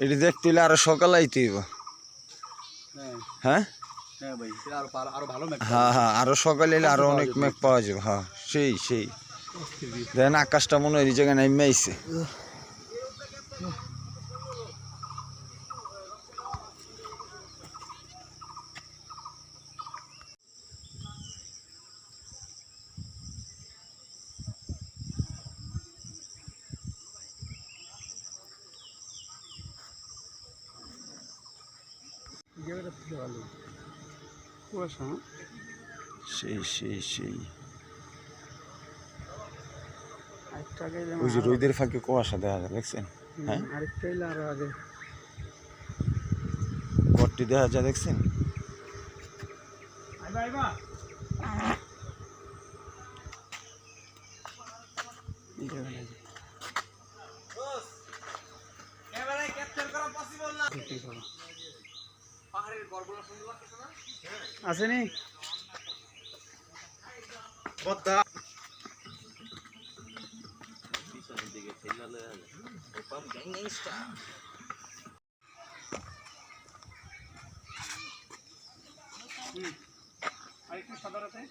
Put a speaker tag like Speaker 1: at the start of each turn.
Speaker 1: এটি দেখতে হলে আরো সকাল আইতে হইব। হ্যাঁ হ্যাঁ হ্যাঁ, আরো সকালে এলে আরো অনেক মেঘ পাওয়া যাবে। হ্যাঁ সেই সেই দেখেন আকাশটা মনে হয় এই জায়গায় নেমে আইছে। সেই সেই সেই ওই যে রোদের ফাঁকে কুয়াশা দেখা যায়, দেখছেন? হ্যাঁ ঘরটি দেখা যায়, দেখছেন?
Speaker 2: আসেনি আরেকটু সাদা রাতে